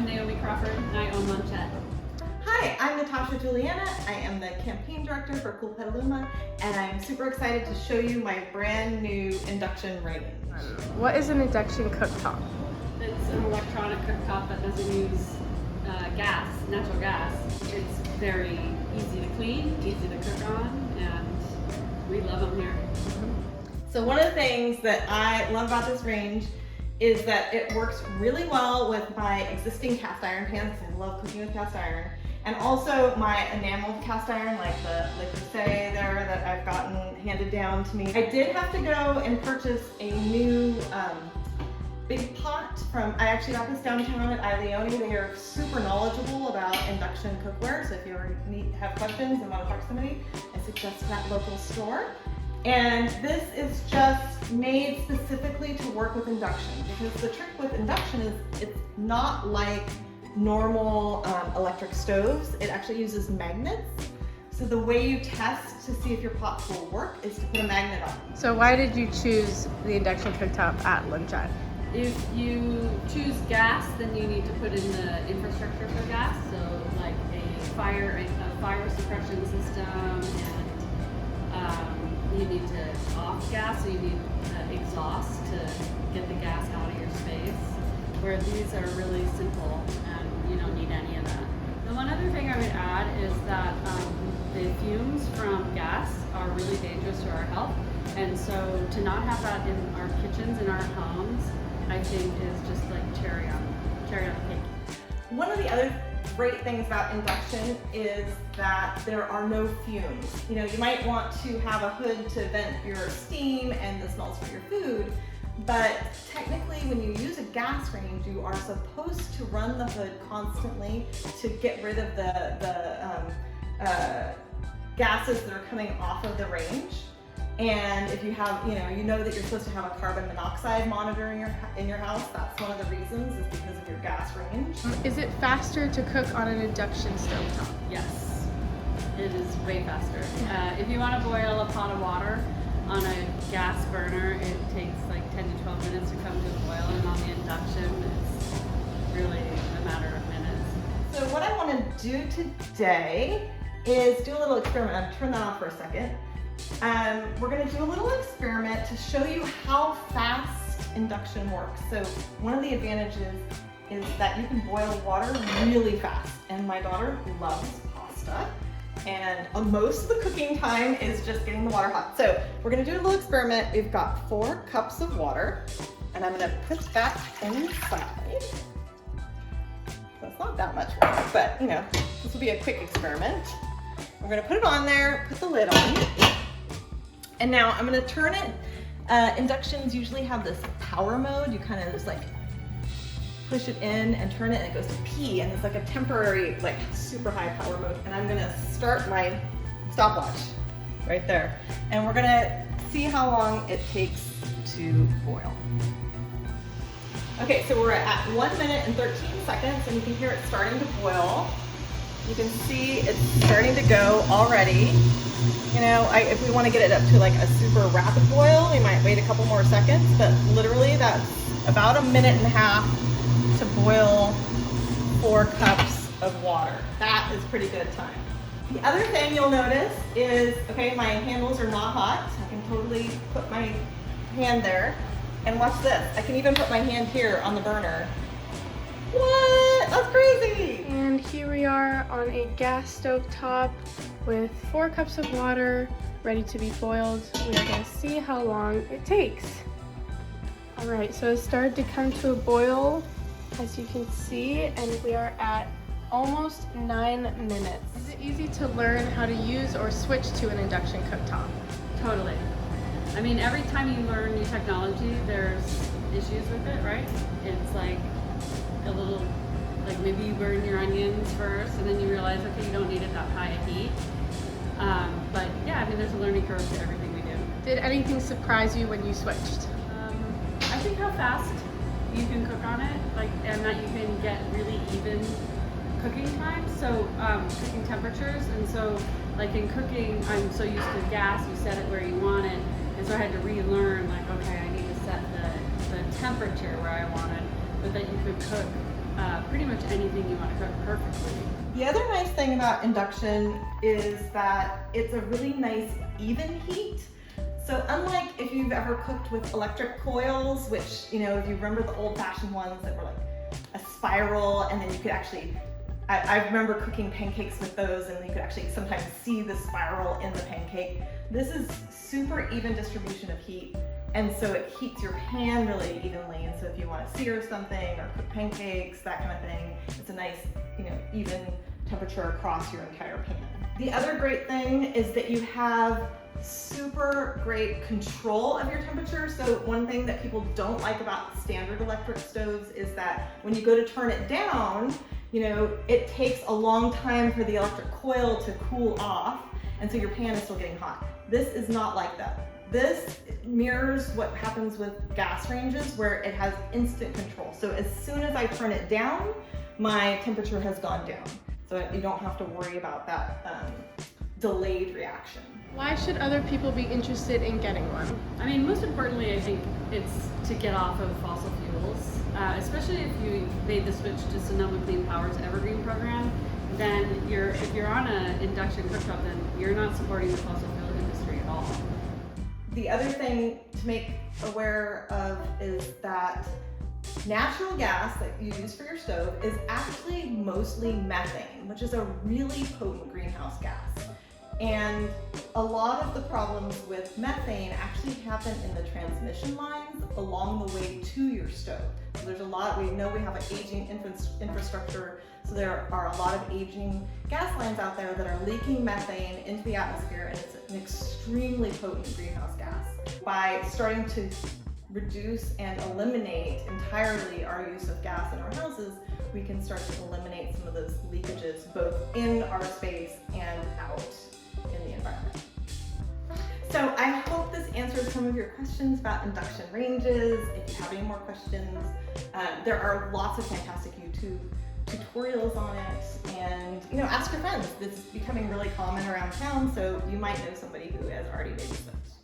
I'm Naomi Crawford and I own Lunchette. Hi, I'm Natasha Juliana. I am the campaign director for Petaluma, and I'm super excited to show you my brand new induction range. What is an induction cooktop? It's an electronic cooktop that doesn't use natural gas. It's very easy to clean, easy to cook on, and we love them here. So one of the things that I love about this range is that it works really well with my existing cast iron pans. I love cooking with cast iron. And also my enameled cast iron, like the Crusade there that I've gotten handed down to me. I did have to go and purchase a new big pot from, I actually got this downtown at Leonie. They are super knowledgeable about induction cookware. So if you ever have questions and want to talk to somebody, I suggest that local store. And this is just made specifically to work with induction, because the trick with induction is it's not like normal electric stoves. It actually uses magnets. So the way you test to see if your pots will work is to put a magnet on. So why did you choose the induction cooktop at Lunchette? If you choose gas, then you need to put in the infrastructure for gas, so like a fire suppression system, and you need to off gas, so you need exhaust to get the gas out of your space, where these are really simple and you don't need any of that. The one other thing I would add is that the fumes from gas are really dangerous to our health, and so to not have that in our kitchens, in our homes, I think is just like cherry on the cake. One of the other great things about induction is that there are no fumes. You know, you might want to have a hood to vent your steam and the smells for your food, but technically when you use a gas range, you are supposed to run the hood constantly to get rid of the gases that are coming off of the range. And if you have, you know that you're supposed to have a carbon monoxide monitor in your house. That's one of the reasons, is because of your gas range. Is it faster to cook on an induction stovetop? Yes, it is way faster. If you want to boil a pot of water on a gas burner, it takes like 10 to 12 minutes to come to a boil, and on the induction, it's really a matter of minutes. So what I want to do today is do a little experiment. I'm going to turn that off for a second. We're going to do a little experiment to show you how fast induction works. So one of the advantages is that you can boil water really fast. And my daughter loves pasta. And most of the cooking time is just getting the water hot. So we're going to do a little experiment. We've got 4 cups of water. And I'm going to put that inside. So it's not that much water, but this will be a quick experiment. We're going to put it on there, put the lid on. And now I'm gonna turn it. Inductions usually have this power mode. You kind of just like push it in and turn it, and it goes to P, and it's like a temporary, like super high power mode. And I'm gonna start my stopwatch right there. And we're gonna see how long it takes to boil. Okay, so we're at 1 minute and 13 seconds, and you can hear it starting to boil. You can see it's starting to go already. If we want to get it up to like a super rapid boil, we might wait a couple more seconds, but literally that's about 1.5 minutes to boil 4 cups of water. That is pretty good time. The other thing you'll notice is, okay, my handles are not hot. I can totally put my hand there. And watch this. I can even put my hand here on the burner. What? That's crazy! And here we are on a gas stove top with 4 cups of water ready to be boiled. We are going to see how long it takes. Alright, so it started to come to a boil, as you can see, and we are at almost 9 minutes. Is it easy to learn how to use or switch to an induction cooktop? Totally. I mean, every time you learn new technology, there's issues with it, right? It's like a little, like maybe you burn your onions first and then you realize, okay, you don't need it that high a heat. But yeah, I mean, there's a learning curve to everything we do. Did anything surprise you when you switched? I think how fast you can cook on it, and that you can get really even cooking times, so cooking temperatures. And so like in cooking, I'm so used to gas, you set it where you want it, and so I had to relearn, like, okay, I need to set the temperature where I want it, but that you could cook pretty much anything you want to cook perfectly. The other nice thing about induction is that it's a really nice even heat. So unlike if you've ever cooked with electric coils, which, you know, if you remember the old-fashioned ones that were like a spiral, and then you could actually, I remember cooking pancakes with those, and you could actually sometimes see the spiral in the pancake. This is super even distribution of heat, and so it heats your pan really evenly. And so if you want to sear something or cook pancakes, that kind of thing, it's a nice, you know, even temperature across your entire pan. The other great thing is that you have super great control of your temperature. So one thing that people don't like about standard electric stoves is that when you go to turn it down, you know, it takes a long time for the electric coil to cool off, and so your pan is still getting hot. This is not like that. This mirrors what happens with gas ranges, where it has instant control. So as soon as I turn it down, my temperature has gone down. So you don't have to worry about that delayed reaction. Why should other people be interested in getting one? I mean, most importantly, I think it's to get off of fossil fuels, especially if you made the switch to Sonoma Clean Power's Evergreen program. Then if you're on an induction cooktop, then you're not supporting the fossil fuel industry at all. The other thing to make aware of is that natural gas that you use for your stove is actually mostly methane, which is a really potent greenhouse gas. And a lot of the problems with methane actually happen in the transmission lines along the way to your stove. So there's a lot, we know we have an aging infrastructure, so there are a lot of aging gas lines out there that are leaking methane into the atmosphere, and it's an extremely potent greenhouse gas. By starting to reduce and eliminate entirely our use of gas in our houses, we can start to eliminate some of those leakages both in our space and out in the environment. So I hope this answers some of your questions about induction ranges. If you have any more questions, there are lots of fantastic YouTube tutorials on it, and you know, ask your friends. This is becoming really common around town, so you might know somebody who has already made this.